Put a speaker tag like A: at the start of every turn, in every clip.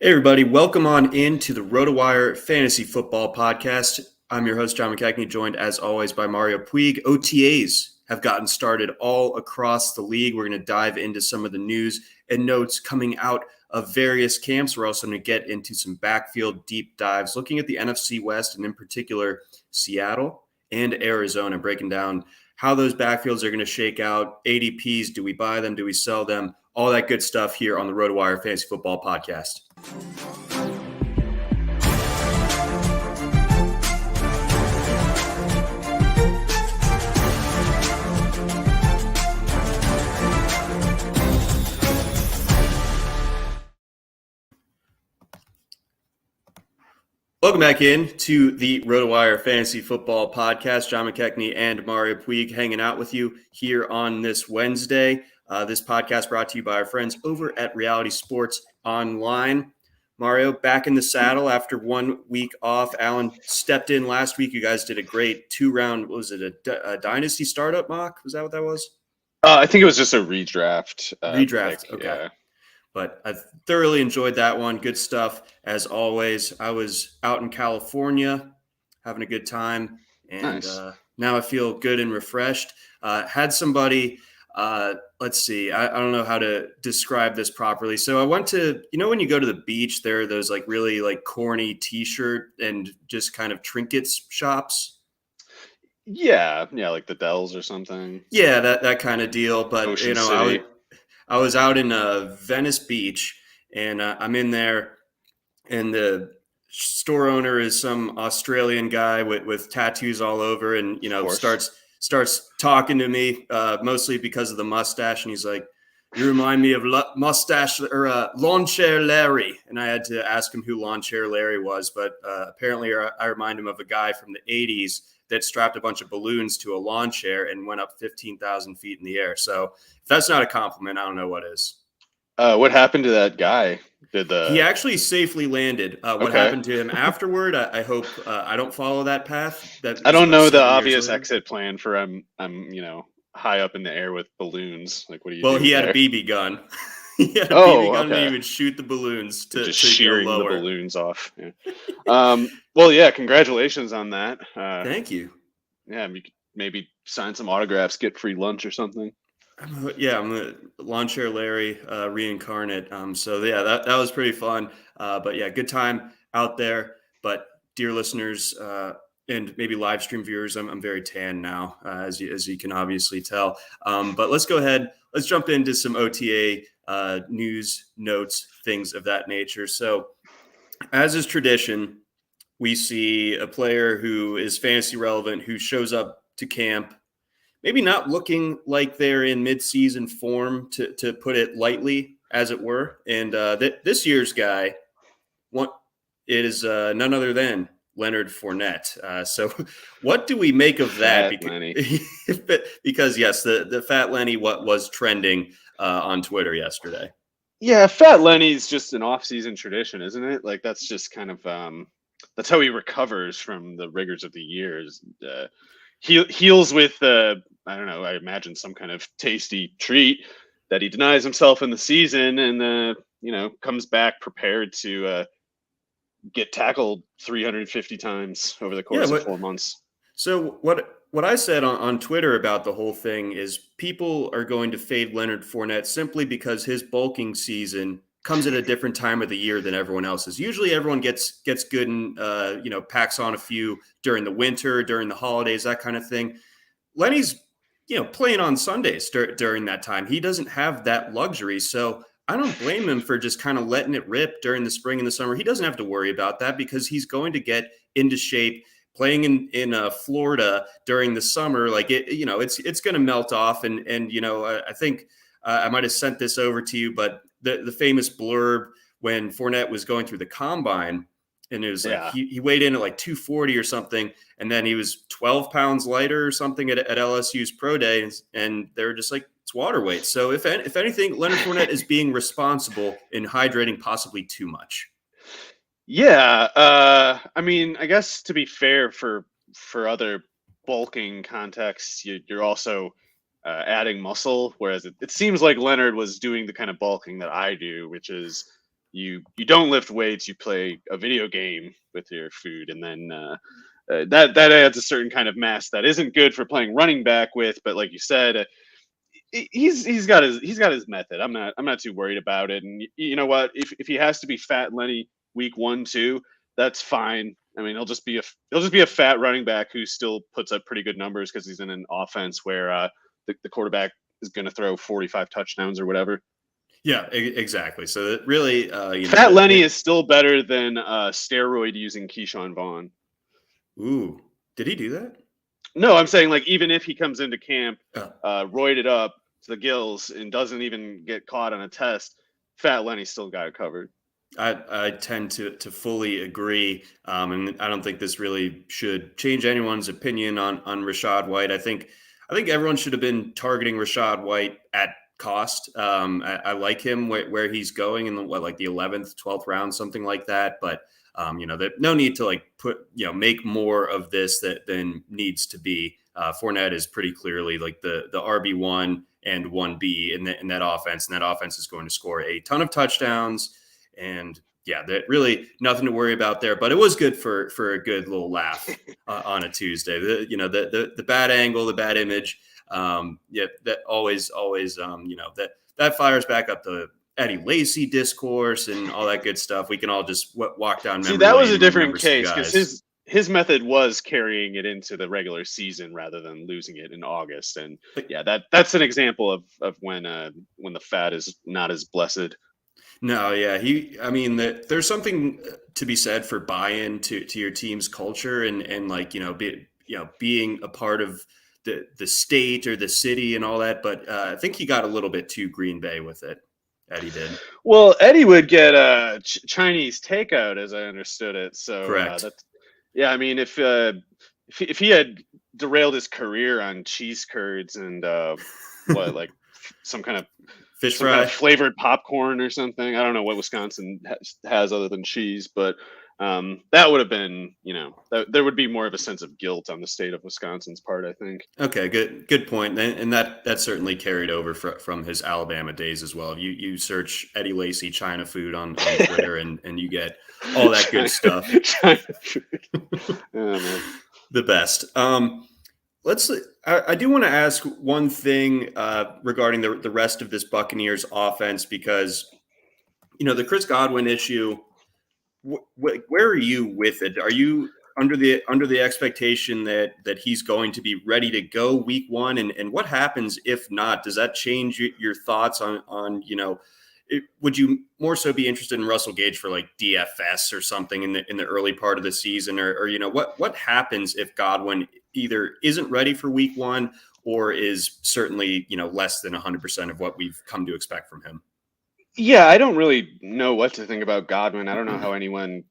A: Hey, everybody. Welcome on into the RotoWire Fantasy Football Podcast. I'm your host, John McKechnie, joined as always by Mario Puig. OTAs have gotten started all across the league. We're going to dive into some of the news and notes coming out of various camps. We're also going to get into some backfield deep dives, looking at the NFC West and in particular Seattle and Arizona, breaking down how those backfields are going to shake out, ADPs, do we buy them, do we sell them, all that good stuff here on the RotoWire Fantasy Football Podcast. Welcome back in to the RotoWire Fantasy Football Podcast. John McKechnie and Mario Puig hanging out with you here on this Wednesday. This podcast brought to you by our friends over at Reality Sports Online. Mario, back in the saddle after 1 week off. Alan stepped in last week. You guys did a great two-round, what was it, a Dynasty startup mock? Was that what that was?
B: I think it was just a redraft.
A: Redraft, okay. Yeah. But I thoroughly enjoyed that one. Good stuff, as always. I was out in California having a good time, and
B: Nice.
A: Now I feel good and refreshed. Had somebody, let's see, I don't know how to describe this properly. So I went to, when you go to the beach, there are those like really like corny T-shirt and just kind of trinkets shops.
B: Yeah, like the Dells or something.
A: Yeah, that kind of deal. But,
B: Ocean City.
A: I was out in Venice Beach, and I'm in there, and the store owner is some Australian guy with tattoos all over, and starts talking to me mostly because of the mustache, and he's like, "You remind me of mustache or Lawn Chair Larry," and I had to ask him who Lawn Chair Larry was, but apparently I remind him of a guy from the '80s that strapped a bunch of balloons to a lawn chair and went up 15,000 feet in the air. So if that's not a compliment, I don't know what is.
B: What happened to that guy?
A: He actually safely landed. What happened to him afterward? I hope I don't follow that path.
B: I don't know the obvious exit plan for I'm high up in the air with balloons. Like, what do you?
A: Well,
B: do
A: he
B: there?
A: had a BB gun. He had a BB gun, and he would shoot the balloons to
B: shearing
A: go lower.
B: the balloons off. Yeah. Well, yeah. Congratulations on that.
A: Thank you.
B: Yeah, you could maybe sign some autographs, get free lunch or something.
A: I'm a Lawn Chair Larry reincarnate. So yeah, that was pretty fun. But yeah, good time out there. But dear listeners and maybe live stream viewers, I'm very tan now, as you can obviously tell. But let's go ahead. Let's jump into some OTA news, notes, things of that nature. So as is tradition, we see a player who is fantasy relevant, who shows up to camp, maybe not looking like they're in midseason form, to put it lightly, as it were. And this year's guy, it is none other than Leonard Fournette. So what do we make of that? Because yes, the Fat Lenny was trending on Twitter yesterday.
B: Yeah, Fat Lenny's just an off-season tradition, isn't it? Like, that's just kind of that's how he recovers from the rigors of the years. He heals with I don't know, I imagine some kind of tasty treat that he denies himself in the season, and comes back prepared to get tackled 350 times over the course of 4 months.
A: So what I said on Twitter about the whole thing is people are going to fade Leonard Fournette simply because his bulking season comes at a different time of the year than everyone else's. Usually everyone gets good and packs on a few during the winter, during the holidays, that kind of thing. Lenny's playing on Sundays during that time. He doesn't have that luxury, so I don't blame him for just kind of letting it rip during the spring and the summer. He doesn't have to worry about that because he's going to get into shape. Playing in Florida during the summer, like it's going to melt off. And I think I might have sent this over to you, but the famous blurb when Fournette was going through the combine, and it was like he weighed in at like 240 or something, and then he was 12 pounds lighter or something at LSU's pro day, and they're just like, it's water weight. So if anything, Leonard Fournette is being responsible in hydrating possibly too much.
B: Yeah, I mean, I guess to be fair, for other bulking contexts, you're also adding muscle, whereas it seems like Leonard was doing the kind of bulking that I do, which is you don't lift weights, you play a video game with your food, and then that adds a certain kind of mass that isn't good for playing running back with. But like you said, he's got his method. I'm not too worried about it. And you know what? If he has to be Fat Lenny week 1-2, that's fine. I mean, he'll just be a fat running back who still puts up pretty good numbers because he's in an offense where the quarterback is going to throw 45 touchdowns or whatever.
A: Yeah, exactly. So that really,
B: Fat Lenny is still better than steroid using Keyshawn Vaughn.
A: Ooh, did he do that?
B: No, I'm saying like even if he comes into camp, roided up to the gills and doesn't even get caught on a test, Fat Lenny still got it covered.
A: I tend to fully agree, and I don't think this really should change anyone's opinion on Rashad White. I think everyone should have been targeting Rashad White at cost. I like him where he's going in the 11th, 12th round, something like that. But no need to make more of this than needs to be. Fournette is pretty clearly like the RB1 and 1B in that offense, and that offense is going to score a ton of touchdowns. And yeah, that really nothing to worry about there. But it was good for a good little laugh on a Tuesday. The bad angle, the bad image. That always that fires back up the Eddie Lacy discourse and all that good stuff. We can all just walk down memory lane.
B: See, that was a different case because his method was carrying it into the regular season rather than losing it in August. And yeah, that's an example of when the fat is not as blessed.
A: No, yeah, there's something to be said for buy-in to your team's culture and being a part of the state or the city and all that. But I think he got a little bit too Green Bay with it. Eddie did.
B: Well, Eddie would get Chinese takeout, as I understood it. So
A: correct.
B: I mean, if he had derailed his career on cheese curds and some kind of
A: fish fry, kind of
B: flavored popcorn or something. I don't know what Wisconsin has other than cheese, but that would have been, there would be more of a sense of guilt on the state of Wisconsin's part, I think.
A: Okay, good point. And that certainly carried over from his Alabama days as well. You search Eddie Lacy China food on Twitter and you get all that good stuff.
B: China food. Oh, man.
A: The best. I do want to ask one thing regarding the rest of this Buccaneers offense, because, the Chris Godwin issue, where are you with it? Are you under the expectation that he's going to be ready to go week 1? And what happens if not? Does that change your thoughts on would you more so be interested in Russell Gage for like DFS or something in the early part of the season, or what happens if Godwin either isn't ready for week 1 or is certainly less than 100% of what we've come to expect from him?
B: Yeah, I don't really know what to think about Godwin. I don't know how anyone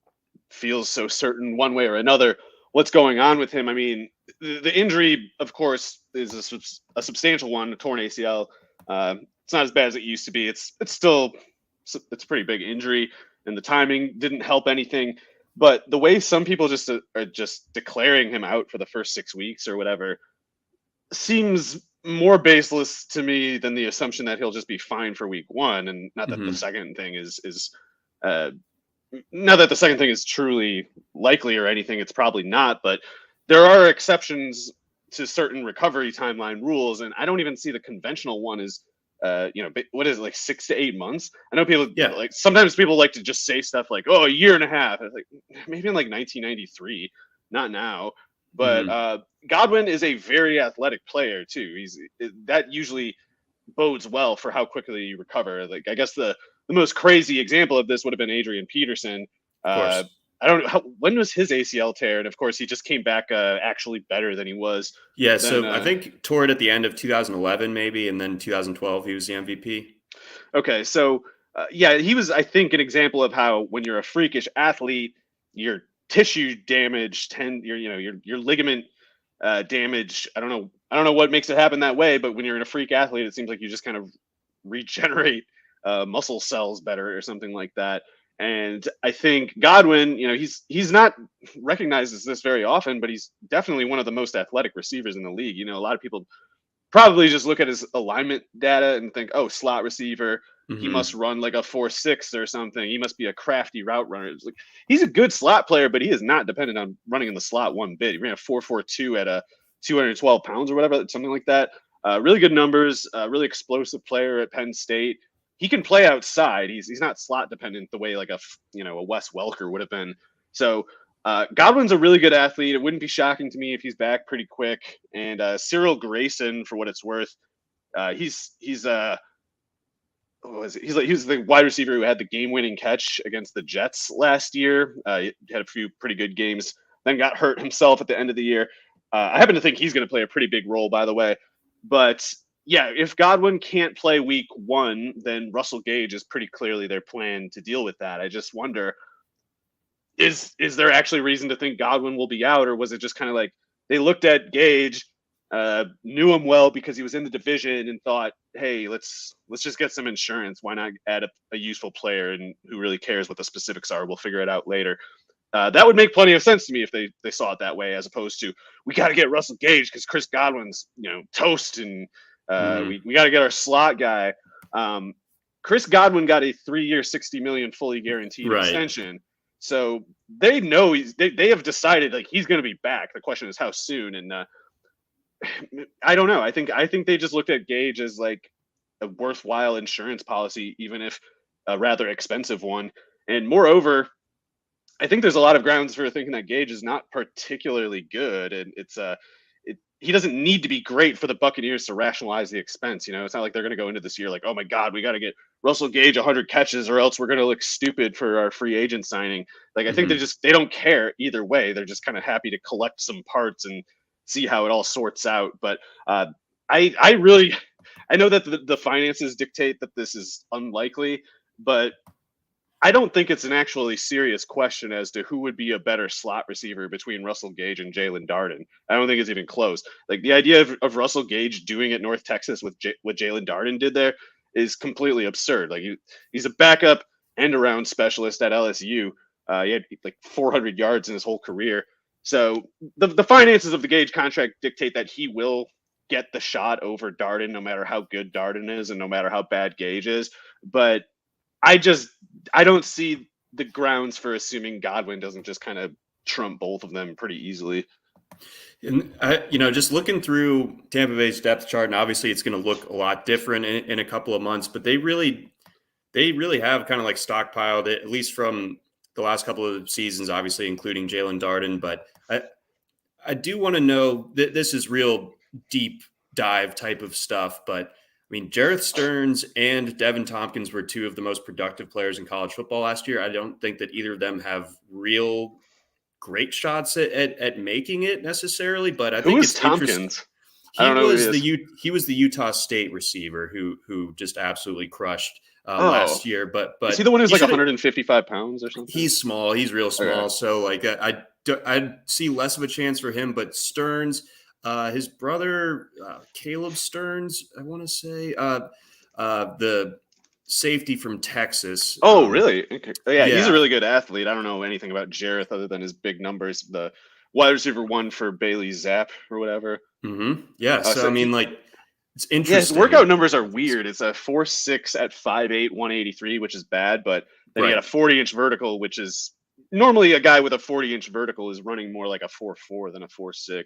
B: feels so certain one way or another what's going on with him. I mean, the injury, of course, is a substantial one, a torn ACL. It's not as bad as it used to be. It's a pretty big injury, and the timing didn't help anything. But the way some people just are just declaring him out for the first 6 weeks or whatever seems more baseless to me than the assumption that he'll just be fine for week 1. And not that the second thing is not that the second thing is truly likely or anything. It's probably not, but there are exceptions to certain recovery timeline rules. And I don't even see the conventional one as, what is it, like 6 to 8 months? I know people like sometimes people like to just say stuff like, oh, a year and a half. It's like maybe in like 1993, not now. But Godwin is a very athletic player too. That usually bodes well for how quickly you recover. Like I guess the most crazy example of this would have been Adrian Peterson. I don't know when was his ACL tear, and of course he just came back actually better than he was.
A: Yeah, so I think tore it at the end of 2011 maybe, and then 2012 he was the MVP.
B: Okay, so he was, I think, an example of how when you're a freakish athlete, your tissue damage your ligament damage. I don't know what makes it happen that way, but when you're in a freak athlete, it seems like you just kind of regenerate muscle cells better or something like that. And I think Godwin, he's not recognized as this very often, but he's definitely one of the most athletic receivers in the league. A lot of people probably just look at his alignment data and think, oh, slot receiver. He
A: Mhm.
B: must run like a 4.6 or something. He must be a crafty route runner. It's like, he's a good slot player, but he is not dependent on running in the slot one bit. He ran a 4.42 at a 212 pounds or whatever, something like that. Really good numbers. Really explosive player at Penn State. He can play outside. He's not slot dependent the way like a Wes Welker would have been. So Godwin's a really good athlete. It wouldn't be shocking to me if he's back pretty quick. And Cyril Grayson, for what it's worth, he's he was the wide receiver who had the game-winning catch against the Jets last year. He had a few pretty good games, then got hurt himself at the end of the year. I happen to think he's going to play a pretty big role, by the way. But yeah, if Godwin can't play week 1, then Russell Gage is pretty clearly their plan to deal with that. I just wonder, is there actually reason to think Godwin will be out, or was it just kind of like they looked at Gage, knew him well because he was in the division, and thought, hey, let's just get some insurance. Why not add a useful player, and who really cares what the specifics are? We'll figure it out later. That would make plenty of sense to me if they saw it that way, as opposed to, we got to get Russell Gage because Chris Godwin's toast, and we got to get our slot guy. Chris Godwin got a 3-year, $60 million fully guaranteed extension, so they know they have decided like he's going to be back. The question is how soon, and I don't know. I think they just looked at Gage as like a worthwhile insurance policy, even if a rather expensive one. And moreover, I think there's a lot of grounds for thinking that Gage is not particularly good, and he doesn't need to be great for the Buccaneers to rationalize the expense. It's not like they're going to go into this year like, oh my God, we got to get Russell Gage 100 catches, or else we're going to look stupid for our free agent signing. Like, I think they don't care either way. They're just kind of happy to collect some parts and see how it all sorts out. But I know that the finances dictate that this is unlikely, but I don't think it's an actually serious question as to who would be a better slot receiver between Russell Gage and Jalen Darden. I don't think it's even close. Like, the idea of Russell Gage doing at North Texas with what Jalen Darden did there is completely absurd. Like, he's a backup end around specialist at LSU. He had like 400 yards in his whole career. So the finances of the Gage contract dictate that he will get the shot over Darden, no matter how good Darden is and no matter how bad Gage is. But I don't see the grounds for assuming Godwin doesn't just kind of trump both of them pretty easily.
A: And just looking through Tampa Bay's depth chart, and obviously it's going to look a lot different in a couple of months, but they really have kind of like stockpiled it, at least from the last couple of seasons, obviously including Jalen Darden. But I do want to know that this is real deep dive type of stuff, but I mean, Jareth Stearns and Devin Tompkins were two of the most productive players in college football last year. I don't think that either of them have real great shots at making it necessarily, but I think it's
B: Tompkins?
A: He was the Utah State receiver who just absolutely crushed last year. But
B: is he the one who's like 155 pounds or something?
A: He's small. He's real small. Okay. So like I'd see less of a chance for him. But Stearns, his brother Caleb Stearns, I want to say the safety from Texas.
B: Oh, really? Okay. Yeah, he's a really good athlete. I don't know anything about Jareth other than his big numbers. The wide receiver 1 for Bailey Zapp or whatever.
A: Mm-hmm. Yeah. So I mean, like, it's interesting.
B: Yeah, his workout numbers are weird. It's a 4.6 at 5'8", 183, which is bad. But then he got a 40-inch vertical, which is normally a guy with a 40-inch vertical is running more like a 4.4 than a 4.6.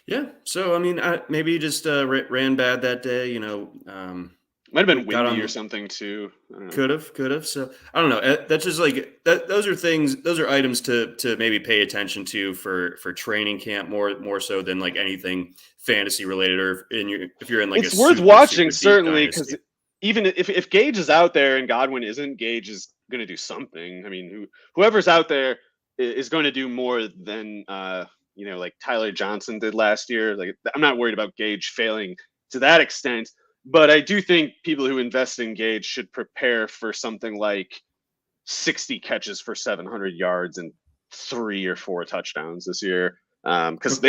A: Yeah. So, I mean, maybe he just ran bad that day,
B: Might have been windy or something too.
A: Could have. So I don't know. That's just like that. Those are items to maybe pay attention to for training camp more so than like anything fantasy related, or if you're in like
B: it's worth watching certainly, because even if Gage is out there and Godwin isn't, Gage is going to do something. I mean, whoever's out there is going to do more than like Tyler Johnson did last year. Like, I'm not worried about Gage failing to that extent. But I do think people who invest in Gage should prepare for something like 60 catches for 700 yards and 3 or 4 touchdowns this year. Because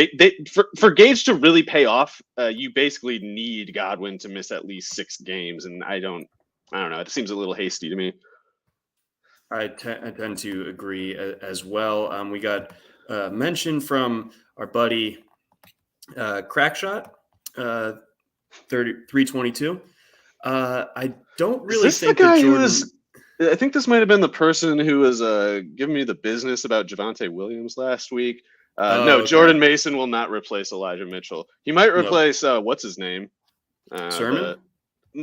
B: for Gage to really pay off, you basically need Godwin to miss at least 6 games, and I don't know. It seems a little hasty to me.
A: I tend to agree as well. We got mention from our buddy Crackshot. 322. I don't
B: Is
A: really
B: this the
A: think
B: guy
A: that
B: who
A: Jordan.
B: was? I think this might have been the person who was giving me the business about Javonte Williams last week. No,
A: Okay.
B: Jordan Mason will not replace Elijah Mitchell. He might
A: Nope.
B: replace what's his name?
A: Sermon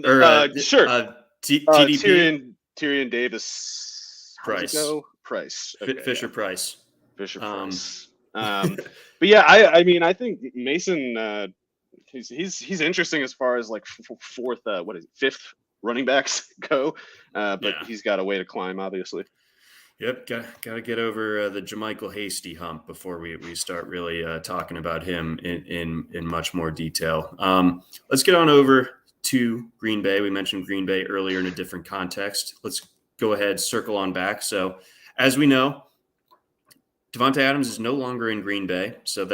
A: or
B: Sure.
A: TDP
B: Tyrion Davis. How does it
A: Price.
B: go? Price. Okay,
A: Fisher Price.
B: Fisher Price. But yeah, I mean, I think Mason. He's interesting as far as like fourth, fifth running backs go. But he's got a way to climb, obviously.
A: Yep, got to get over the Jermichael Hasty hump before we start really talking about him in much more detail. Let's get on over to Green Bay. We mentioned Green Bay earlier in a different context. Let's go ahead, circle on back. So, as we know, Davante Adams is no longer in Green Bay, so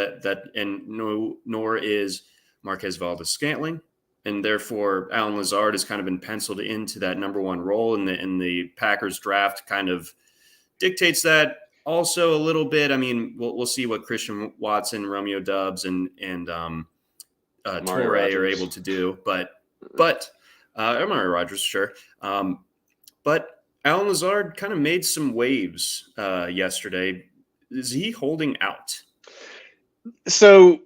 A: nor is Marquez Valdes-Scantling, and therefore Alan Lazard has kind of been penciled into that number one role in the Packers draft. Kind of dictates that also a little bit. I mean, we'll see what Christian Watson, Romeo Doubs, and Torrey are able to do, but Mario Rodgers, sure. But Alan Lazard kind of made some waves yesterday. Is he holding out?
B: So,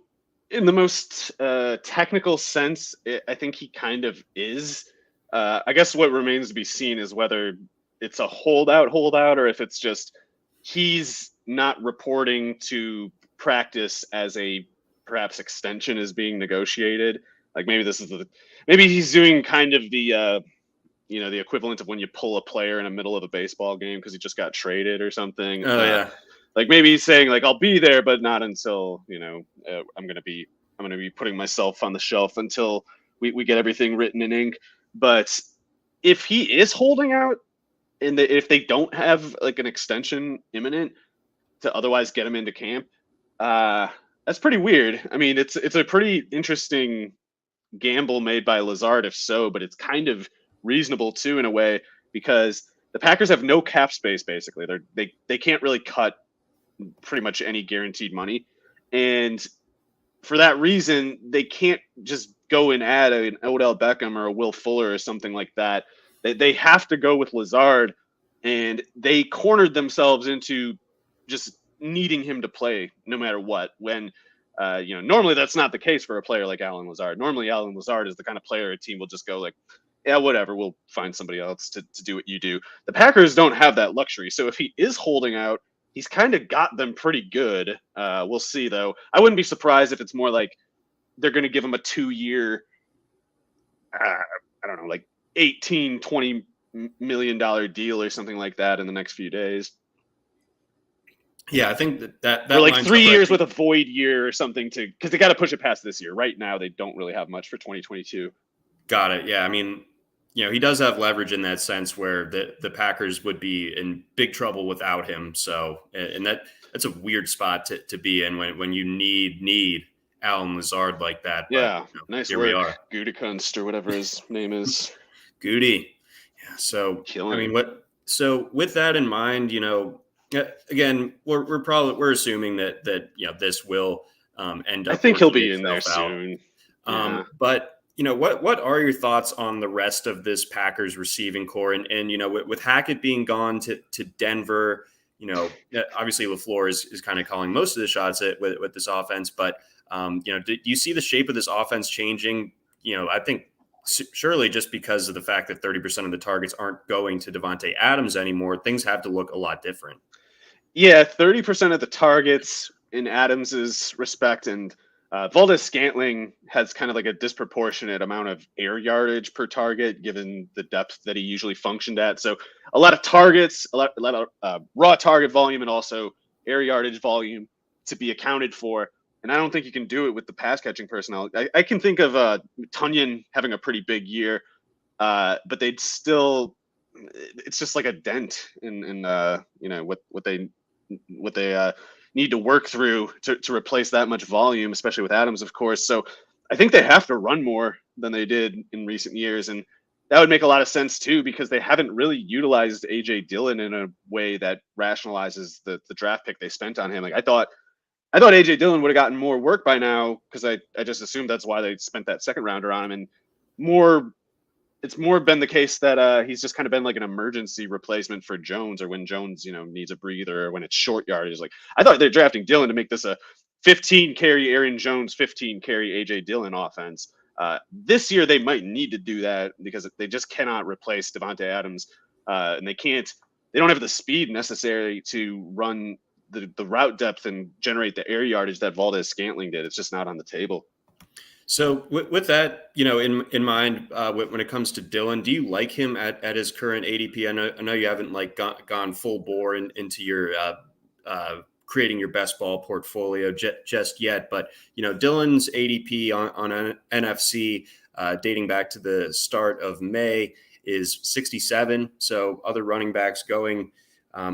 B: in the most technical sense, I think he kind of is. I guess what remains to be seen is whether it's a holdout, or if it's just he's not reporting to practice as a perhaps extension is being negotiated. Like maybe maybe he's doing kind of the the equivalent of when you pull a player in the middle of a baseball game because he just got traded or something.
A: Oh yeah.
B: Like maybe he's saying like I'll be there, but not until I'm gonna be putting myself on the shelf until we get everything written in ink. But if he is holding out, and if they don't have like an extension imminent to otherwise get him into camp, that's pretty weird. I mean, it's a pretty interesting gamble made by Lazard, if so, but it's kind of reasonable too in a way because the Packers have no cap space. Basically, they can't really cut pretty much any guaranteed money, and for that reason, they can't just go and add an Odell Beckham or a Will Fuller or something like that. They have to go with Lazard, and they cornered themselves into just needing him to play no matter what. When normally that's not the case for a player like Alan Lazard. Normally, Alan Lazard is the kind of player a team will just go like, yeah, whatever, we'll find somebody else to do what you do. The Packers don't have that luxury. So if he is holding out, he's kind of got them pretty good. We'll see, though. I wouldn't be surprised if it's more like they're going to give him a 2-year, I don't know, like $18-20 million deal or something like that in the next few days.
A: Yeah, I think that
B: or like 3 years with a void year or something because they got to push it past this year. Right now, they don't really have much for 2022.
A: Got it. Yeah, I mean, he does have leverage in that sense where the Packers would be in big trouble without him. So, and that's a weird spot to be in when you need Alan Lazard like that.
B: Yeah,
A: but,
B: nice
A: here
B: work,
A: we are.
B: Goody-kunst or whatever his name is.
A: Goody. Yeah. So,
B: Killing.
A: I mean, So with that in mind, again, we're assuming that this will end up.
B: I think he'll be in there soon.
A: But what are your thoughts on the rest of this Packers receiving core? And with Hackett being gone to Denver, obviously LaFleur is kind of calling most of the shots with this offense. But do you see the shape of this offense changing? I think surely just because of the fact that 30% of the targets aren't going to Davante Adams anymore, things have to look a lot different.
B: Yeah, 30% of the targets in Adams's respect, and Valdes-Scantling has kind of like a disproportionate amount of air yardage per target given the depth that he usually functioned at. So a lot of targets, a lot of raw target volume, and also air yardage volume to be accounted for. And I don't think you can do it with the pass catching personnel. I can think of Tunyon having a pretty big year, but they'd still. It's just like a dent in what they need to work through to replace that much volume, especially with Adams, of course. So I think they have to run more than they did in recent years, and that would make a lot of sense too because they haven't really utilized AJ Dillon in a way that rationalizes the draft pick they spent on him. Like I thought I thought AJ Dillon would have gotten more work by now because I just assumed that's why they spent that second rounder on him. And it's more been the case that he's just kind of been like an emergency replacement for Jones, or when Jones, needs a breather, or when it's short yardage. Like, I thought they're drafting Dillon to make this a 15 carry Aaron Jones, 15 carry AJ Dillon offense. This year they might need to do that because they just cannot replace Devontae Adams, and they don't have the speed necessary to run the route depth and generate the air yardage that Valdez-Scantling did. It's just not on the table.
A: So with that, in mind, when it comes to Dillon, do you like him at his current ADP? I know you haven't gone full bore into your creating your best ball portfolio just yet, but Dillon's ADP on NFC dating back to the start of May is 67. So other running backs going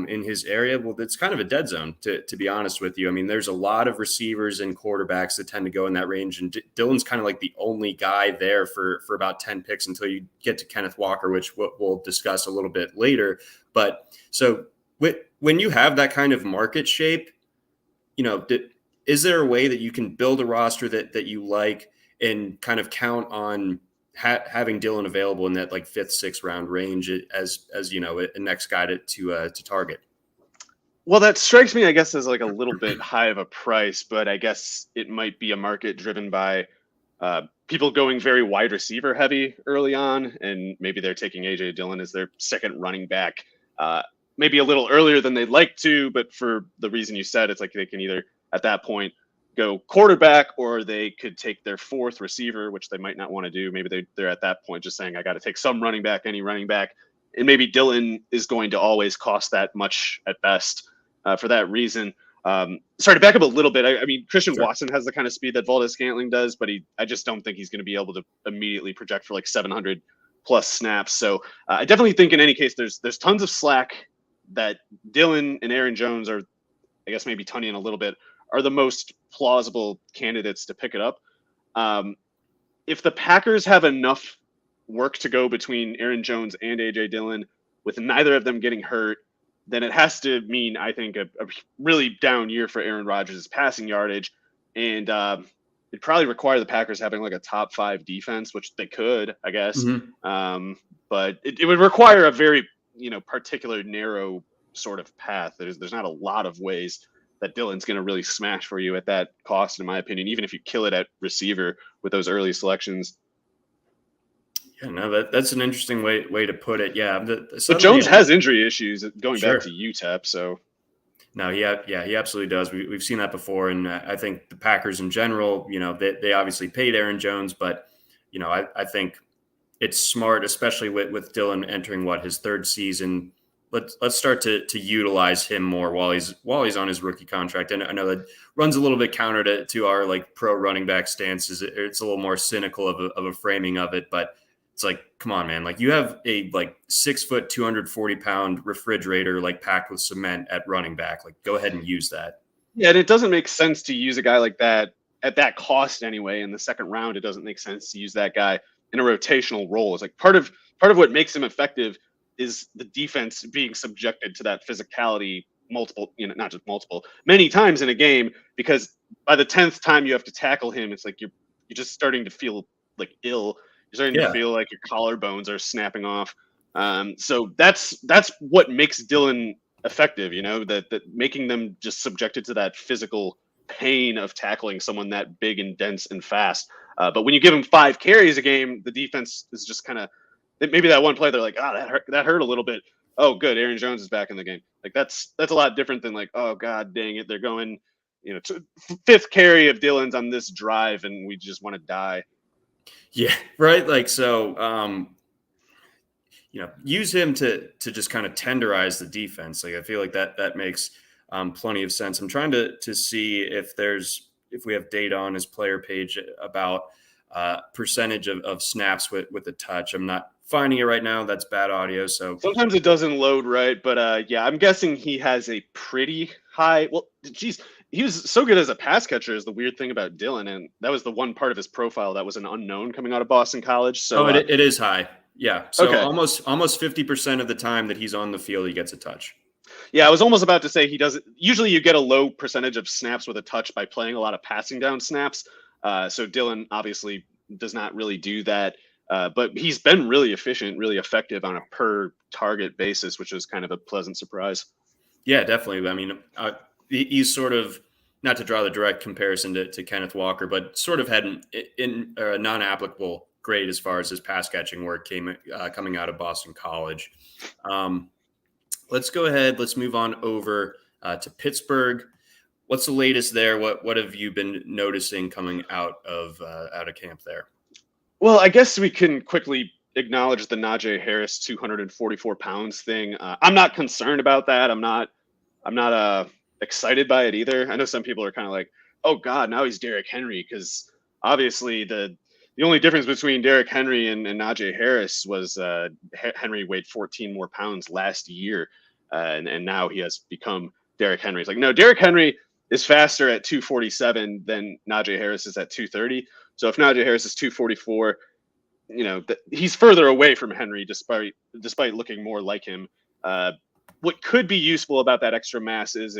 A: in his area, well, it's kind of a dead zone, to be honest with you. I mean, there's a lot of receivers and quarterbacks that tend to go in that range, and Dillon's kind of like the only guy there for about 10 picks until you get to Kenneth Walker, which we'll discuss a little bit later. But so when you have that kind of market shape, is there a way that you can build a roster that you like and kind of count on having Dillon available in that like 5th, 6th round range as a next guy to target?
B: Well, that strikes me, I guess, as like a little bit high of a price, but I guess it might be a market driven by people going very wide receiver heavy early on, and maybe they're taking AJ Dillon as their second running back, maybe a little earlier than they'd like to, but for the reason you said, it's like they can either at that point go quarterback, or they could take their 4th receiver, which they might not want to do. Maybe they're at that point just saying, I got to take some running back, any running back. And maybe Dillon is going to always cost that much at best for that reason. Sorry to back up a little bit. I mean, Christian Watson has the kind of speed that Valdez-Scantling does, but I just don't think he's going to be able to immediately project for like 700 plus snaps. So I definitely think in any case, there's tons of slack that Dillon and Aaron Jones, or I guess maybe Tunyon a little bit, are the most plausible candidates to pick it up. If the Packers have enough work to go between Aaron Jones and AJ Dillon with neither of them getting hurt, then it has to mean, I think, a really down year for Aaron Rodgers' passing yardage. And it'd probably require the Packers having like a top 5 defense, which they could, I guess. Mm-hmm. But it would require a very, particular narrow sort of path. There's not a lot of ways that Dillon's going to really smash for you at that cost, in my opinion, even if you kill it at receiver with those early selections.
A: Yeah, no, that's an interesting way to put it. Yeah.
B: But Jones has injury issues going back to UTEP. So
A: no, he absolutely does. We've seen that before. And I think the Packers in general, they obviously paid Aaron Jones, but I think it's smart, especially with Dillon entering his 3rd season. Let's start to utilize him more while he's on his rookie contract. And I know that runs a little bit counter to our like pro running back stances. It's a little more cynical of a framing of it, but it's like, come on, man. Like, you have a 6 foot, 240 pound refrigerator, like packed with cement at running back. Like, go ahead and use that.
B: Yeah. And it doesn't make sense to use a guy like that at that cost anyway. In the 2nd round, it doesn't make sense to use that guy in a rotational role. It's like part of what makes him effective is the defense being subjected to that physicality many times in a game, because by the 10th time you have to tackle him, it's like you're just starting to feel like ill. You're starting to feel like your collarbones are snapping off. So that's what makes Dillon effective, that making them just subjected to that physical pain of tackling someone that big and dense and fast. But when you give him 5 carries a game, the defense is just kind of, maybe that one play they're like, that hurt a little bit. Oh, good, Aaron Jones is back in the game. Like, that's a lot different than like, oh god dang it, they're going, to 5th carry of Dillon's on this drive and we just want to die.
A: Yeah, right. Like, so use him to just kind of tenderize the defense. Like, I feel like that makes plenty of sense. I'm trying to see if we have data on his player page about percentage of snaps with a touch. I'm not finding it right now. That's bad audio. So
B: sometimes it doesn't load right, but I'm guessing he has a pretty high. Well, geez, he was so good as a pass catcher is the weird thing about Dillon, and that was the one part of his profile that was an unknown coming out of Boston College. So
A: it is high. Yeah. So almost 50% of the time that he's on the field, he gets a touch.
B: Yeah, I was almost about to say he doesn't. Usually, you get a low percentage of snaps with a touch by playing a lot of passing down snaps. So Dylan obviously does not really do that, but he's been really efficient, really effective on a per target basis, which is kind of a pleasant surprise.
A: Yeah, definitely. I mean, he's sort of, not to draw the direct comparison to Kenneth Walker, but sort of had a non-applicable grade as far as his pass catching work coming out of Boston College. Let's go ahead. Let's move on over to Pittsburgh. What's the latest there? What have you been noticing coming out of camp there?
B: Well, I guess we can quickly acknowledge the Najee Harris 244 pounds thing. I'm not concerned about that. I'm not excited by it either. I know some people are kind of like, oh God, now he's Derrick Henry, because obviously the only difference between Derrick Henry and Najee Harris was Henry weighed 14 more pounds last year, and now he has become Derrick Henry. It's like, no, Derrick Henry is faster at 247 than Najee Harris is at 230. So if Najee Harris is 244, he's further away from Henry despite looking more like him. What could be useful about that extra mass is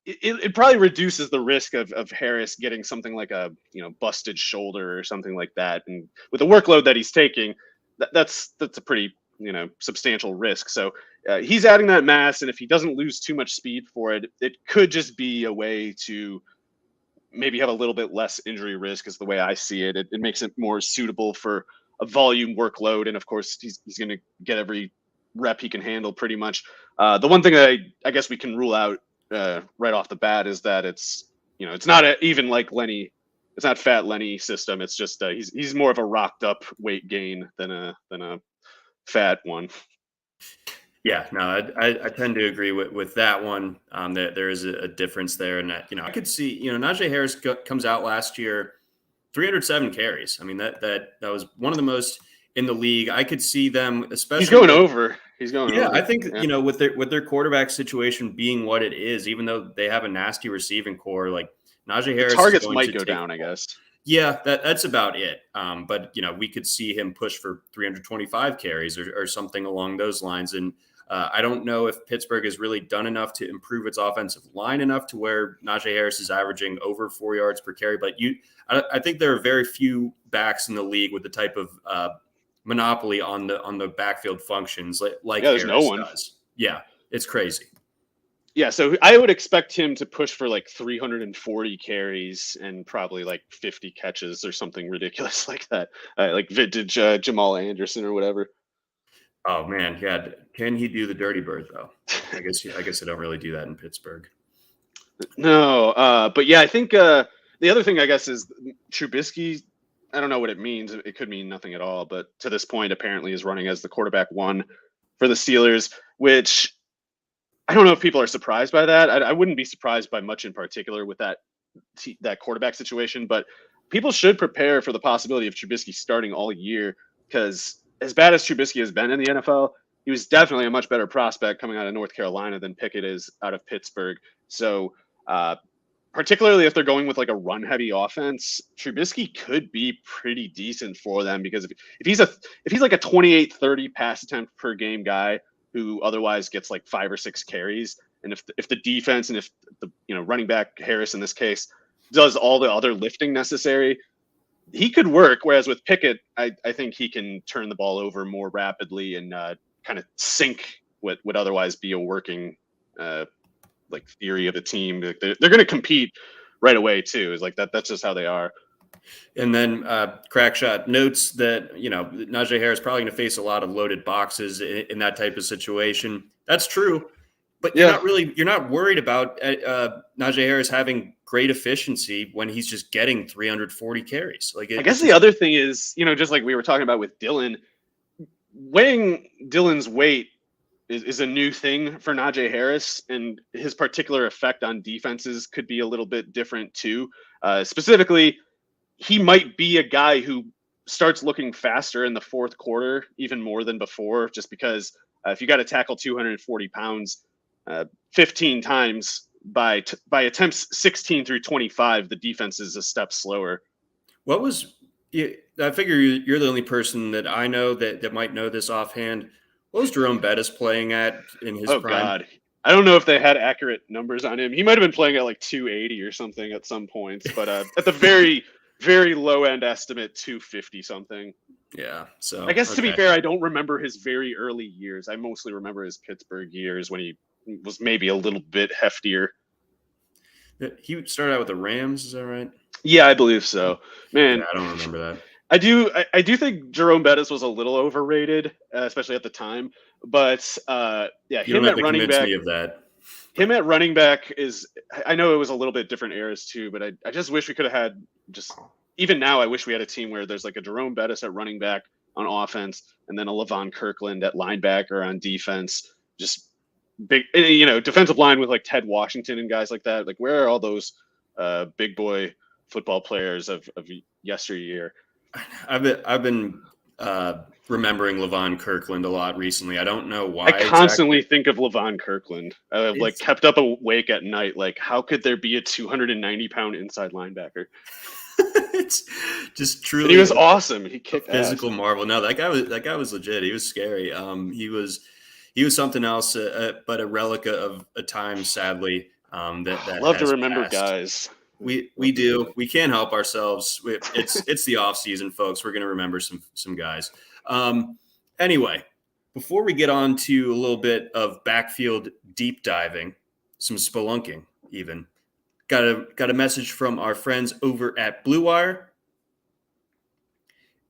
B: it probably reduces the risk of Harris getting something like a busted shoulder or something like that. And with the workload that he's taking, that's a pretty substantial risk. So he's adding that mass, and if he doesn't lose too much speed for it, it could just be a way to maybe have a little bit less injury risk, is the way I see it. It makes it more suitable for a volume workload, and of course he's going to get every rep he can handle pretty much. The one thing that I guess we can rule out right off the bat is that it's not even like Lenny. It's not fat Lenny system. It's just he's more of a rocked up weight gain than a fat one.
A: Yeah, no, I tend to agree with that one. That there is a difference there, and that I could see Najee Harris comes out last year, 307 carries. I mean that was one of the most in the league. I could see them, especially
B: He's going over.
A: Yeah, I think with their quarterback situation being what it is, even though they have a nasty receiving core, like Najee Harris,
B: targets might go down, I guess.
A: Yeah, that's about it. But we could see him push for 325 carries or something along those lines. And I don't know if Pittsburgh has really done enough to improve its offensive line enough to where Najee Harris is averaging over 4 yards per carry. But I think there are very few backs in the league with the type of monopoly on the backfield functions like
B: there's
A: Harris
B: no one.
A: does. Yeah, it's crazy.
B: Yeah, so I would expect him to push for like 340 carries and probably like 50 catches or something ridiculous like that, like vintage Jamal Anderson or whatever.
A: Oh man, yeah. Can he do the dirty bird though? I guess I don't really do that in Pittsburgh.
B: No, but yeah, I think the other thing I guess is Trubisky. I don't know what it means. It could mean nothing at all, but to this point, apparently is running as the quarterback one for the Steelers, which I don't know if people are surprised by that. I wouldn't be surprised by much in particular with that quarterback situation, but people should prepare for the possibility of Trubisky starting all year, because as bad as Trubisky has been in the NFL, he was definitely a much better prospect coming out of North Carolina than Pickett is out of Pittsburgh. So particularly if they're going with like a run heavy offense, Trubisky could be pretty decent for them, because if he's like a 28-30 pass attempt per game guy who otherwise gets like 5 or 6 carries, and if the defense and if the running back Harris in this case does all the other lifting necessary, he could work. Whereas with Pickett, I think he can turn the ball over more rapidly and kind of sink what would otherwise be a working like theory of the team. They're going to compete right away too. It's like that's just how they are.
A: And then Crackshot notes that Najee Harris probably going to face a lot of loaded boxes in that type of situation. That's true, but you're not worried about Najee Harris having great efficiency when he's just getting 340 carries. Like
B: I guess the other thing is, just like we were talking about with Dylan, weighing Dylan's weight is a new thing for Najee Harris, and his particular effect on defenses could be a little bit different too. Specifically, he might be a guy who starts looking faster in the fourth quarter, even more than before, just because if you got to tackle 240 pounds 15 times by attempts 16 through 25, the defense is a step slower. I figure you're the only person that I know that might know this offhand.
A: What was Jerome Bettis playing at in his
B: Oh
A: prime?
B: God, I don't know if they had accurate numbers on him. He might have been playing at like 280 or something at some points, but at the very very low end estimate, 250 something.
A: Yeah.
B: I
A: So
B: guess to be
A: okay.
B: fair, I don't remember his very early years. I mostly remember his Pittsburgh years when he was maybe a little bit heftier.
A: He started out with the Rams. Is that right?
B: Yeah, I believe so.
A: Yeah,
B: Man,
A: I don't remember that.
B: I do think Jerome Bettis was a little overrated, especially at the time. But yeah,
A: You don't have to convince me of that.
B: him at running back is. I know it was a little bit different eras too, but I just wish we could have had just. Even now, I wish we had a team where there's like a Jerome Bettis at running back on offense, and then a Levon Kirkland at linebacker on defense. Just big, defensive line with like Ted Washington and guys like that. Like, where are all those big boy football players of yesteryear?
A: I've been remembering Levon Kirkland a lot recently. I don't know why.
B: I constantly think of Levon Kirkland. I've like
A: It's-
B: kept up awake at night. Like, how could there be a 290-pound inside linebacker?
A: it's just truly.
B: And he was awesome. He kicked
A: physical
B: ass.
A: marvel. No, that guy was legit. He was scary. He was something else, but a relic of a time, sadly. That
B: Love to
A: has
B: remember
A: passed.
B: guys.
A: We do. We can't help ourselves. It's the off season, folks. We're gonna remember some guys. Anyway, before we get on to a little bit of backfield deep diving, some spelunking, even got a message from our friends over at Blue Wire.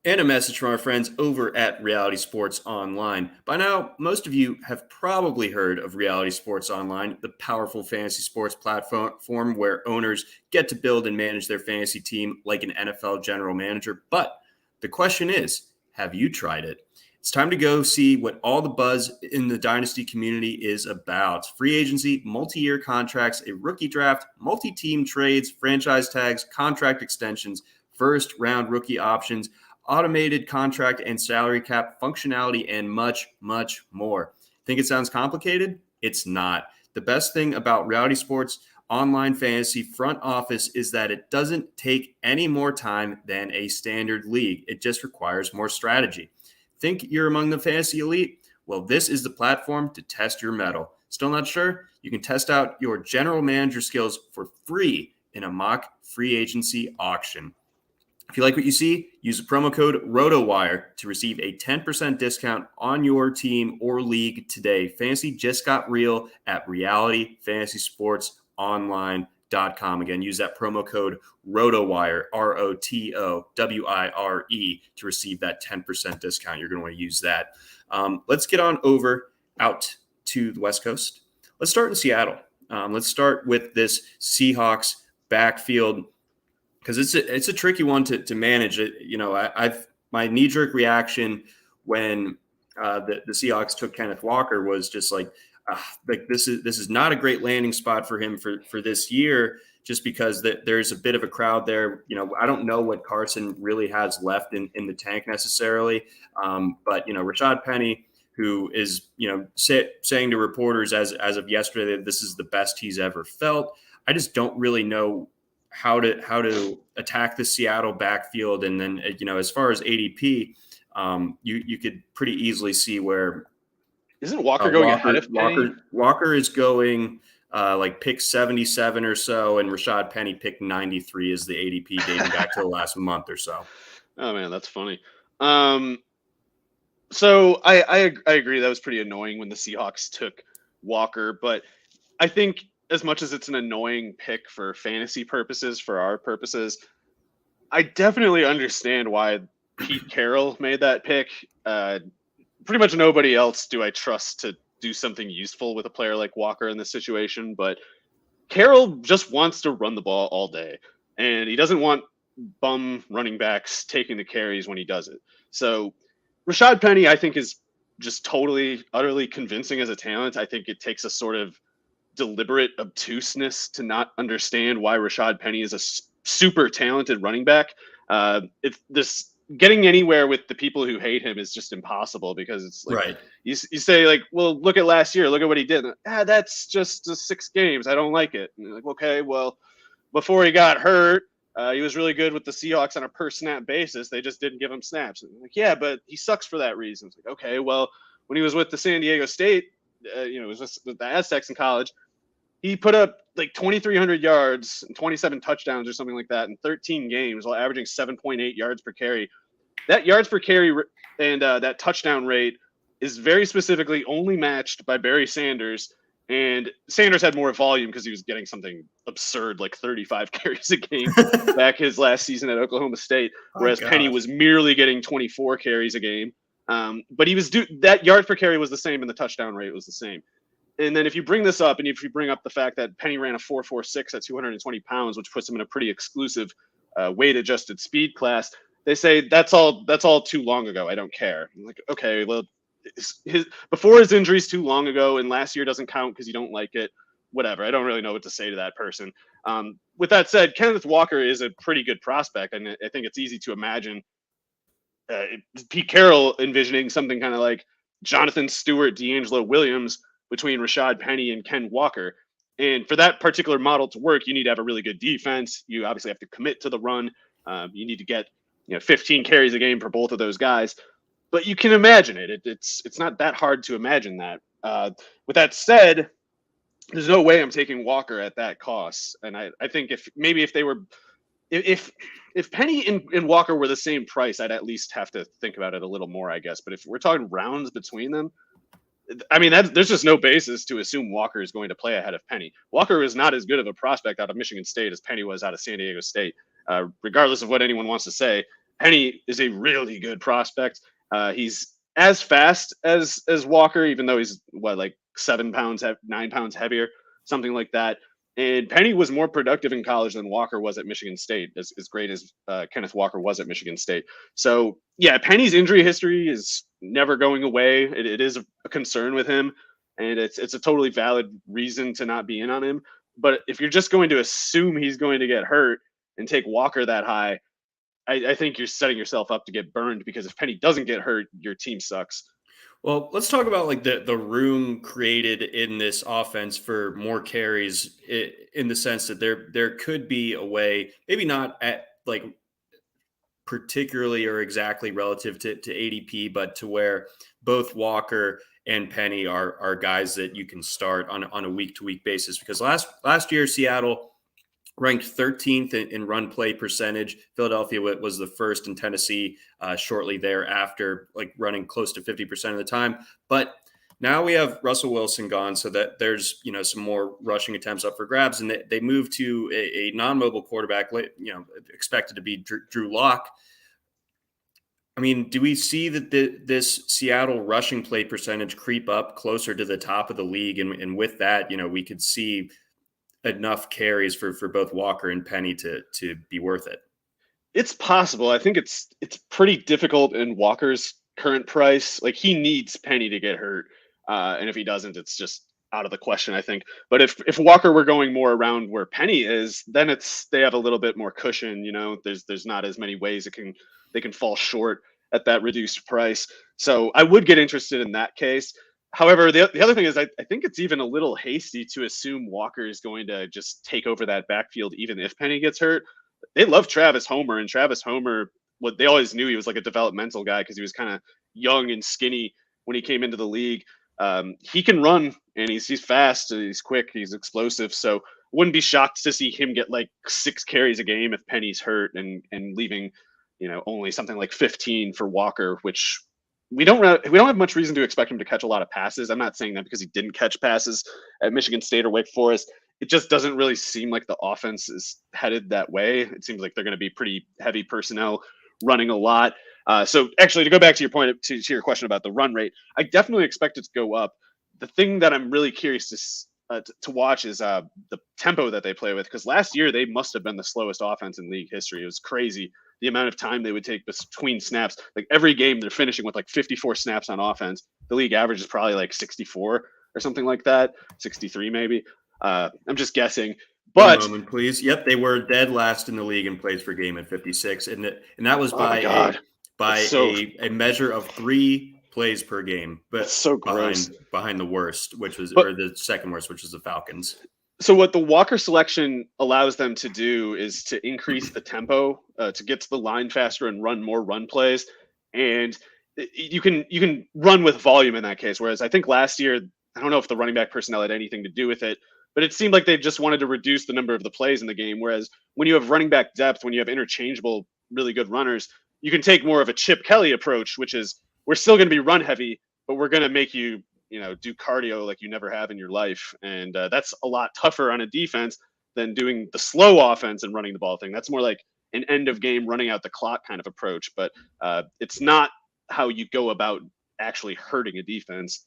A: And a message from our friends over at Reality Sports Online. By now, most of you have probably heard of Reality Sports Online, the powerful fantasy sports platform where owners get to build and manage their fantasy team like an NFL general manager. But the question is, have you tried it? It's time to go see what all the buzz in the Dynasty community is about. Free agency, multi-year contracts, a rookie draft, multi-team trades, franchise tags, contract extensions, first-round rookie options, automated contract and salary cap functionality, and much, much more. Think it sounds complicated? It's not. The best thing about Reality Sports Online Fantasy front office is that it doesn't take any more time than a standard league. It just requires more strategy. Think you're among the fantasy elite? Well, this is the platform to test your mettle. Still not sure? You can test out your general manager skills for free in a mock free agency auction. If you like what you see, use the promo code RotoWire to receive a 10% discount on your team or league today. Fantasy just got real at realityfantasysportsonline.com. Again, use that promo code RotoWire, ROTOWIRE, to receive that 10% discount. You're going to want to use that. Let's get on over out to the West Coast. Let's start in Seattle. Let's start with this Seahawks backfield, because it's a tricky one to manage. My knee-jerk reaction when the Seahawks took Kenneth Walker was just like this is not a great landing spot for him for this year, just because there's a bit of a crowd there. I don't know what Carson really has left in the tank necessarily, but Rashad Penny, who is saying to reporters as of yesterday that this is the best he's ever felt. I just don't really know how to attack the Seattle backfield. And then, as far as ADP, you could pretty easily see where
B: isn't Walker going ahead of Penny?
A: Walker is going like pick 77 or so, and Rashad Penny pick 93 is the ADP dating back to the last month or so.
B: Oh man, that's funny. So I agree that was pretty annoying when the Seahawks took Walker, but I think as much as it's an annoying pick for fantasy purposes, for our purposes, I definitely understand why Pete Carroll made that pick. Pretty much nobody else do I trust to do something useful with a player like Walker in this situation, but Carroll just wants to run the ball all day, and he doesn't want bum running backs taking the carries when he does it. So Rashad Penny, I think, is just totally, utterly convincing as a talent. I think it takes a sort of deliberate obtuseness to not understand why Rashad Penny is a super talented running back. It's this getting anywhere with the people who hate him is just impossible, because it's like,
A: right.
B: You say like, well, look at last year, look at what he did. That's just 6 games. I don't like it. And you're like, okay, well, before he got hurt, he was really good with the Seahawks on a per snap basis. They just didn't give him snaps. And like, yeah, but he sucks for that reason. It's like, okay, well, when he was with the San Diego State, it was just with the Aztecs in college. He put up like 2,300 yards and 27 touchdowns or something like that in 13 games while averaging 7.8 yards per carry. That yards per carry and that touchdown rate is very specifically only matched by Barry Sanders. And Sanders had more volume because he was getting something absurd like 35 carries a game back his last season at Oklahoma State, whereas Penny was merely getting 24 carries a game. But he was that yards per carry was the same and the touchdown rate was the same. And then if you bring this up and if you bring up the fact that Penny ran a 4.46 at 220 pounds, which puts him in a pretty exclusive weight-adjusted speed class, they say that's all too long ago. I don't care. I'm like, okay, well, before his injuries too long ago, and last year doesn't count because you don't like it. Whatever. I don't really know what to say to that person. With that said, Kenneth Walker is a pretty good prospect, and I think it's easy to imagine Pete Carroll envisioning something kind of like Jonathan Stewart, D'Angelo Williams between Rashad Penny and Ken Walker. And for that particular model to work, you need to have a really good defense. You obviously have to commit to the run. You need to get 15 carries a game for both of those guys. But you can imagine it. It's not that hard to imagine that. With that said, there's no way I'm taking Walker at that cost. And I think if Penny and Walker were the same price, I'd at least have to think about it a little more, I guess. But if we're talking rounds between them, I mean, there's just no basis to assume Walker is going to play ahead of Penny. Walker is not as good of a prospect out of Michigan State as Penny was out of San Diego State. Regardless of what anyone wants to say, Penny is a really good prospect. He's as fast as Walker, even though he's 9 pounds heavier, something like that. And Penny was more productive in college than Walker was at Michigan State, as great as Kenneth Walker was at Michigan State. So, yeah, Penny's injury history is never going away. It is a concern with him, and it's a totally valid reason to not be in on him. But if you're just going to assume he's going to get hurt and take Walker that high, I think you're setting yourself up to get burned, because if Penny doesn't get hurt, your team sucks.
A: Well, let's talk about the room created in this offense for more carries, in the sense that there could be a way, maybe not at particularly or exactly relative to ADP, but to where both Walker and Penny are guys that you can start on a week-to-week basis. Because last year, Seattle ranked 13th in run play percentage. Philadelphia was the first, in Tennessee shortly thereafter, running close to 50% of the time. But now we have Russell Wilson gone, so that there's some more rushing attempts up for grabs, and they move to a non-mobile quarterback, expected to be Drew Lock. I mean, do we see that this Seattle rushing play percentage creep up closer to the top of the league, and with that, we could see enough carries for both Walker and Penny to be worth it?
B: It's possible. I think it's pretty difficult in Walker's current price. He needs Penny to get hurt, and if he doesn't, it's just out of the question, I think. But if Walker were going more around where Penny is, then they have a little bit more cushion. There's not as many ways they can fall short at that reduced price. So I would get interested in that case. However, the other thing is I think it's even a little hasty to assume Walker is going to just take over that backfield even if Penny gets hurt. They love Travis Homer, and Travis Homer, they always knew he was like a developmental guy because he was kind of young and skinny when he came into the league. He can run, and he's fast, he's quick, he's explosive. So wouldn't be shocked to see him get 6 carries a game if Penny's hurt, and leaving only something like 15 for Walker, which we don't have much reason to expect him to catch a lot of passes. I'm not saying that because he didn't catch passes at Michigan State or Wake Forest. It just doesn't really seem like the offense is headed that way. It seems like they're going to be pretty heavy personnel, running a lot. So actually, to go back to your point, to your question about the run rate, I definitely expect it to go up. The thing that I'm really curious to watch is the tempo that they play with, because last year they must have been the slowest offense in league history. It was crazy the amount of time they would take between snaps. Every game they're finishing with 54 snaps on offense. The league average is probably 64 or something like that, 63 maybe. I'm just guessing. But
A: one moment, please. Yep, they were dead last in the league in plays per game at 56, and that was by a measure of 3 plays per game, but
B: so gross.
A: behind the worst, or the second worst, which is the Falcons.
B: So what the Walker selection allows them to do is to increase the tempo, to get to the line faster and run more run plays. And you can run with volume in that case. Whereas I think last year, I don't know if the running back personnel had anything to do with it, but it seemed like they just wanted to reduce the number of the plays in the game. Whereas when you have running back depth, when you have interchangeable, really good runners, you can take more of a Chip Kelly approach, which is we're still going to be run heavy, but we're going to make you, do cardio like you never have in your life. And that's a lot tougher on a defense than doing the slow offense and running the ball thing. That's more like an end of game, running out the clock kind of approach. But it's not how you go about actually hurting a defense.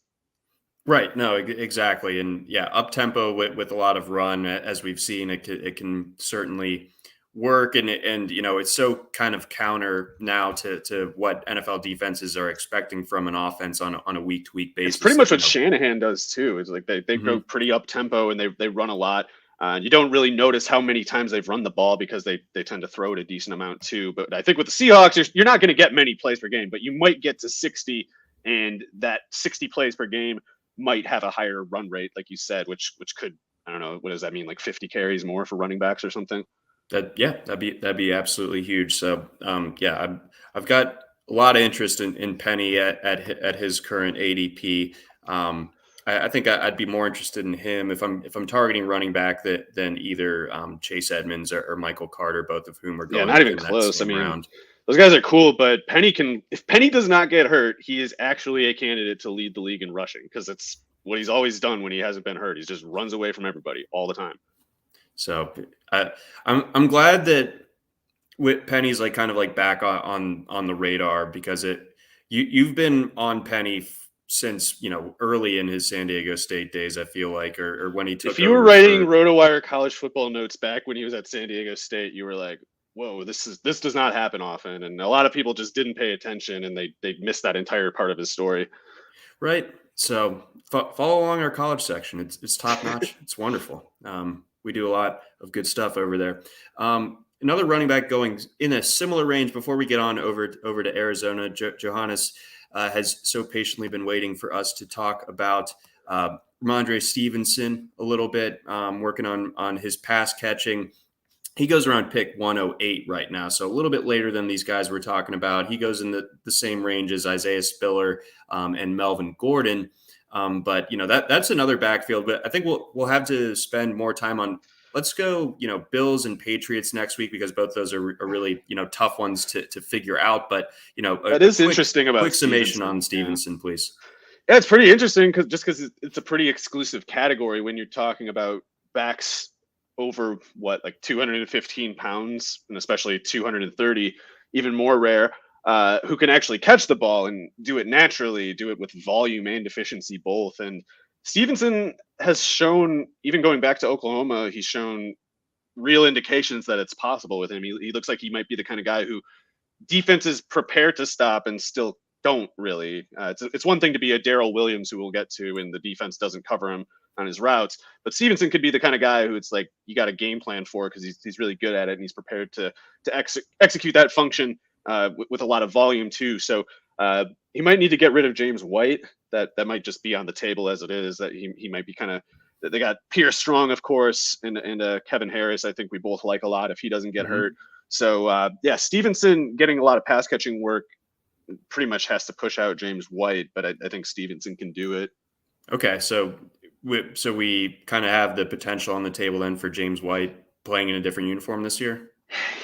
A: Right. No, exactly. And yeah, up tempo with a lot of run, as we've seen, it can certainly work. And it's so kind of counter now to what NFL defenses are expecting from an offense on a week to week basis.
B: It's pretty much what Shanahan does too. It's like they go pretty up tempo and they run a lot. You don't really notice how many times they've run the ball because they tend to throw it a decent amount too. But I think with the Seahawks, you're not going to get many plays per game, but you might get to 60, and that 60 plays per game might have a higher run rate, like you said, which could, I don't know, what does that mean? Like 50 carries more for running backs or something?
A: That'd be absolutely huge. So I've got a lot of interest in Penny at his current ADP. I think I'd be more interested in him if I'm targeting running back than either Chase Edmonds or Michael Carter, both of whom are going.
B: Yeah, not even close. I mean, round. Those guys are cool, but if Penny does not get hurt, he is actually a candidate to lead the league in rushing, because it's what he's always done when he hasn't been hurt. He just runs away from everybody all the time.
A: So I'm glad that Penny's like kind of like back on the radar, because you've been on Penny since early in his San Diego State days, I feel like, or when he took.
B: If you were writing RotoWire college football notes back when he was at San Diego State, you were like, whoa, this does not happen often. And a lot of people just didn't pay attention, and they missed that entire part of his story.
A: Right. So follow along our college section. It's top notch. It's wonderful. We do a lot of good stuff over there. Another running back going in a similar range before we get on over to Arizona. Johannes has so patiently been waiting for us to talk about Ramondre Stevenson a little bit, working on his pass catching. He goes around pick 108 right now, so a little bit later than these guys we're talking about. He goes in the same range as Isaiah Spiller and Melvin Gordon. But that's another backfield. But I think we'll have to spend more time on. Let's go, Bills and Patriots next week, because both those are really, tough ones to figure out. But,
B: that is interesting about
A: quick summation on Stevenson, please.
B: Yeah, it's pretty interesting because it's a pretty exclusive category when you're talking about backs over like 215 pounds, and especially 230, even more rare, who can actually catch the ball and do it naturally, do it with volume and efficiency both. And Stevenson has shown, even going back to Oklahoma, he's shown real indications that it's possible with him. He looks like he might be the kind of guy who defenses prepare to stop and still don't really. It's one thing to be a Darrell Williams, who we'll get to, and the defense doesn't cover him on his routes. But Stevenson could be the kind of guy who it's like you got a game plan for, because he's really good at it, and he's prepared to execute that function with a lot of volume too. So he might need to get rid of James White. That might just be on the table as it is. That he might be kind of. They got Pierce Strong, of course, and Kevin Harris. I think we both like a lot if he doesn't get hurt. So Stevenson getting a lot of pass catching work pretty much has to push out James White, but I think Stevenson can do it.
A: Okay, so we kind of have the potential on the table then for James White playing in a different uniform this year.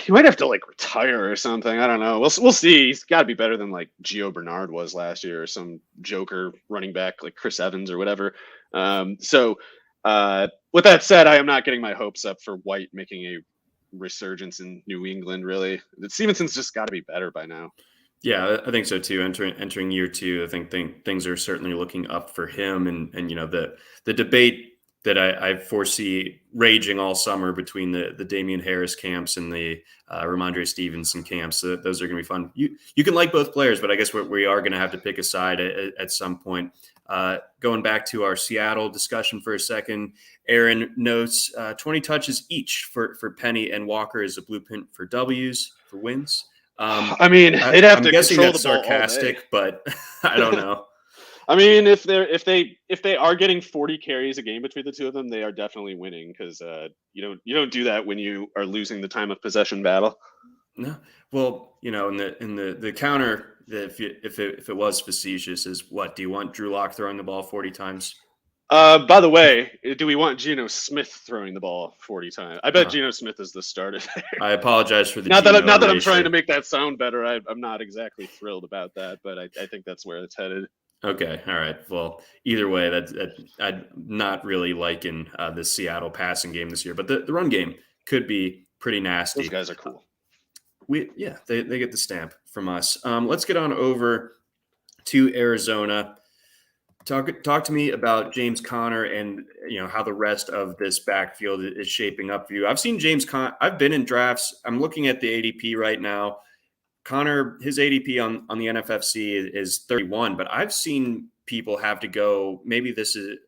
B: He might have to retire or something. I don't know. We'll see. He's got to be better than Gio Bernard was last year, or some joker running back like Chris Evans or whatever. So with that said, I am not getting my hopes up for White making a resurgence in New England. Really, Stevenson's just got to be better by now.
A: Yeah, I think so too. Entering year two, I think things are certainly looking up for him. And the debate that I foresee raging all summer between the Damian Harris camps and the Ramondre Stevenson camps, those are going to be fun. You can like both players, but I guess we are going to have to pick a side at some point. Going back to our Seattle discussion for a second, Aaron notes 20 touches each for Penny and Walker is a blueprint for W's, for wins.
B: I mean, they'd have to
A: guessing
B: control
A: that's
B: the ball
A: sarcastic, but I don't know.
B: I mean, if they are getting 40 carries a game between the two of them, they are definitely winning, because you don't do that when you are losing the time of possession battle.
A: No, well, in the counter if it was facetious, is what? Do you want Drew Lock throwing the ball 40 times?
B: By the way, do we want Geno Smith throwing the ball 40 times? I bet Geno Smith is the starter there.
A: I apologize for the
B: not that I'm trying to make that sound better. I'm not exactly thrilled about that, but I think that's where it's headed.
A: Okay, all right. Well, either way, I'm not really liking the Seattle passing game this year, but the run game could be pretty nasty.
B: Those guys are cool.
A: They get the stamp from us. Let's get on over to Arizona. Talk to me about James Conner and how the rest of this backfield is shaping up for you. I've seen James Conner. I've been in drafts. I'm looking at the ADP right now. Conner, his ADP on the NFFC is 31, but I've seen people have to go. Maybe this is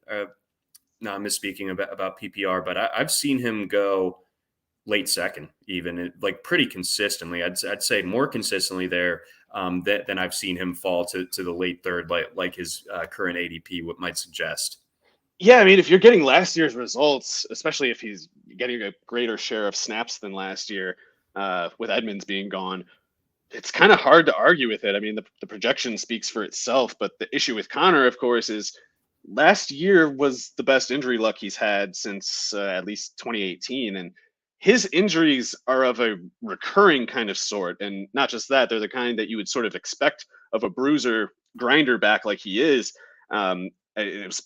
A: not misspeaking about PPR, but I've seen him go late second, even like pretty consistently. I'd say more consistently there than I've seen him fall to the late third, like his current ADP might suggest.
B: Yeah, I mean, if you're getting last year's results, especially if he's getting a greater share of snaps than last year, with Edmonds being gone, it's kind of hard to argue with it. I mean, the projection speaks for itself, but the issue with Conner, of course, is last year was the best injury luck he's had since at least 2018, and his injuries are of a recurring kind of sort. And not just that, they're the kind that you would sort of expect of a bruiser grinder back like he is. I can't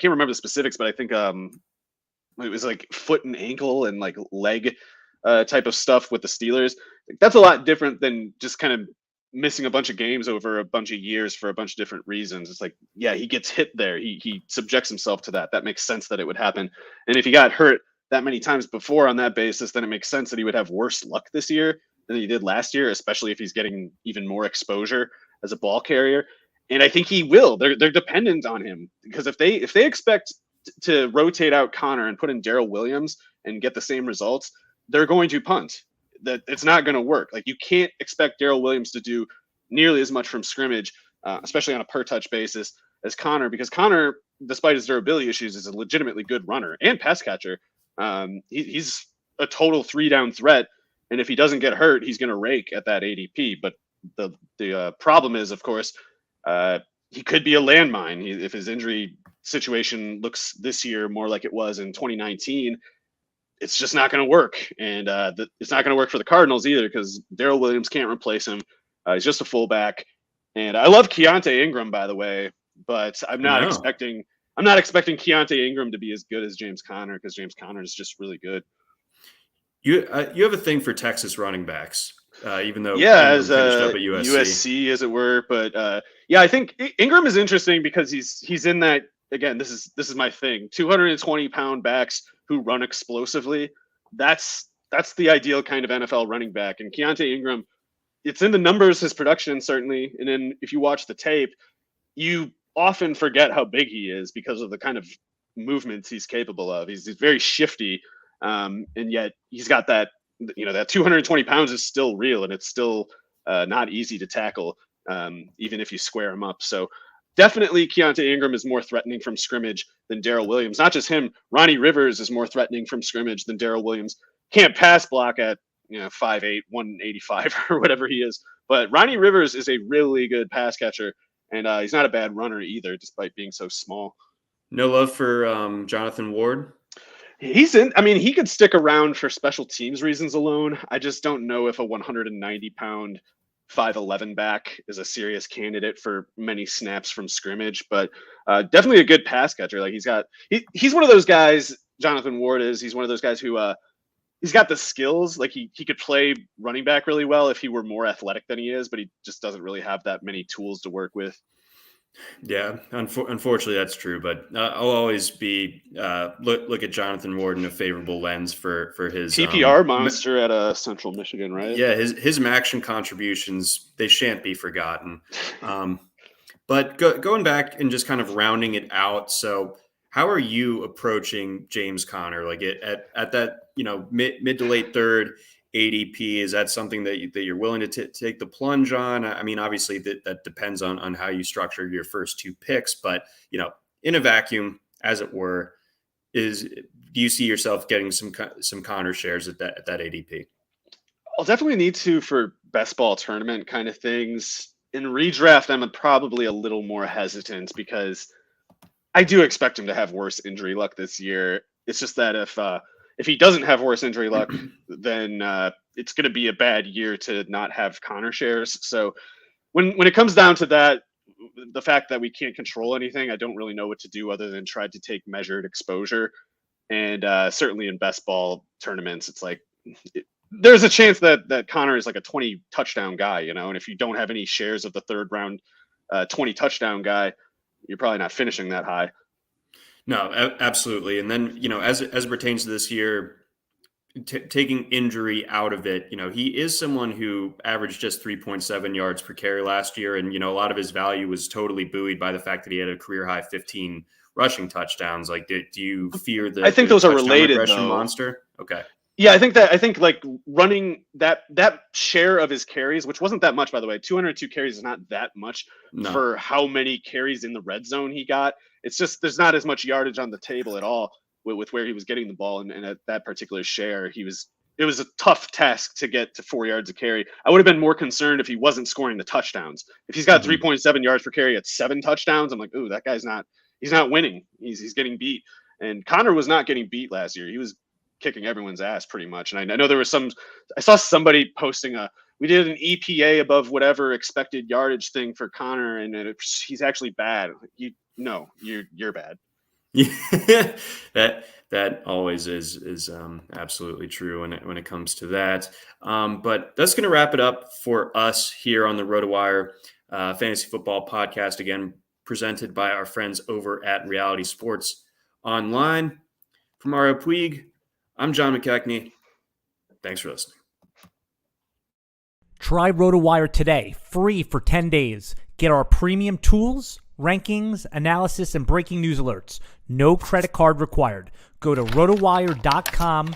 B: remember the specifics, but I think it was like foot and ankle and like leg type of stuff with the Steelers. That's a lot different than just kind of missing a bunch of games over a bunch of years for a bunch of different reasons. It's like, yeah, he gets hit there. He subjects himself to that. That makes sense that it would happen. And if he got hurt that many times before on that basis, then it makes sense that he would have worse luck this year than he did last year, especially if he's getting even more exposure as a ball carrier. And I think he will. They're dependent on him, because if they expect to rotate out Conner and put in Darrell Williams and get the same results, they're going to punt. That it's not going to work. Like, you can't expect Darrell Williams to do nearly as much from scrimmage, especially on a per touch basis, as Conner, because Conner, despite his durability issues, is a legitimately good runner and pass catcher. He's a total 3-down threat, and if he doesn't get hurt, he's going to rake at that ADP. But the problem is, of course, he could be a landmine if his injury situation looks this year more like it was in 2019. It's just not going to work, and it's not going to work for the Cardinals either, because Darrell Williams can't replace him. He's just a fullback, and I love Keontae Ingram, by the way, but I'm not expecting Keontae Ingram to be as good as James Conner, because James Conner is just really good.
A: You have a thing for Texas running backs, even though
B: as
A: finished up at USC,
B: as it were. But I think Ingram is interesting because he's in that, again. This is my thing. 220-pound backs who run explosively. That's the ideal kind of NFL running back. And Keontae Ingram, it's in the numbers, his production certainly, and then if you watch the tape, you often forget how big he is because of the kind of movements he's capable of. He's very shifty, and yet he's got that, that 220 pounds is still real, and it's still not easy to tackle, even if you square him up. So definitely Keontae Ingram is more threatening from scrimmage than Darrell Williams. Not just him, Ronnie Rivers is more threatening from scrimmage than Darrell Williams. Can't pass block at 5'8", 185 or whatever he is. But Ronnie Rivers is a really good pass catcher, and he's not a bad runner either, despite being so small. No
A: love for Jonathan Ward?
B: He could stick around for special teams reasons alone. I just don't know if a 190-pound 5'11" back is a serious candidate for many snaps from scrimmage, but definitely a good pass catcher. Like, he's one of those guys, Jonathan Ward is. He's one of those guys who he's got the skills. Like, he could play running back really well if he were more athletic than he is, but he just doesn't really have that many tools to work with.
A: Yeah, unfortunately, that's true. But I'll always be look at Jonathan Ward in a favorable lens for his
B: PPR monster at Central Michigan, right?
A: Yeah, his action contributions, they shan't be forgotten. But going back and just kind of rounding it out. So, how are you approaching James Conner? Like, at that mid to late third ADP, is that something that you're willing to take the plunge on? I mean, obviously that depends on how you structure your first two picks, but in a vacuum, as it were, do you see yourself getting some Conner shares at that ADP?
B: I'll definitely need to for best ball tournament kind of things. In redraft, I'm probably a little more hesitant because I do expect him to have worse injury luck this year. It's just that if he doesn't have worse injury luck, then it's going to be a bad year to not have Connor shares. So when it comes down to that, the fact that we can't control anything, I don't really know what to do other than try to take measured exposure. And certainly in best ball tournaments, it's like there's a chance that Connor is like a 20 touchdown guy, and if you don't have any shares of the third round 20 touchdown guy, you're probably not finishing that high.
A: No, absolutely. And then, as it pertains to this year, taking injury out of it, he is someone who averaged just 3.7 yards per carry last year. And, a lot of his value was totally buoyed by the fact that he had a career high 15 rushing touchdowns. Like, do you fear that?
B: I think those are related, though.
A: Monster? Okay.
B: Yeah, I think like running that share of his carries, which wasn't that much, by the way. 202 carries is not that much for how many carries in the red zone he got. It's just there's not as much yardage on the table at all with where he was getting the ball, and at that particular share, it was a tough task to get to 4 yards a carry. I would have been more concerned if he wasn't scoring the touchdowns. If he's got 3.7 yards per carry at 7 touchdowns, I'm like, ooh, that guy's he's not winning. He's getting beat. And Connor was not getting beat last year. He was kicking everyone's ass pretty much. And I know there was I saw somebody posting we did an EPA above whatever expected yardage thing for Connor, and he's actually bad. You're bad.
A: Yeah, that always is absolutely true when it comes to that. But that's going to wrap it up for us here on the RotoWire Fantasy Football Podcast, again presented by our friends over at Reality Sports Online. For Mario Puig, I'm John McKechnie. Thanks for listening.
C: Try RotoWire today, free for 10 days. Get our premium tools, rankings, analysis, and breaking news alerts. No credit card required. Go to rotowire.com/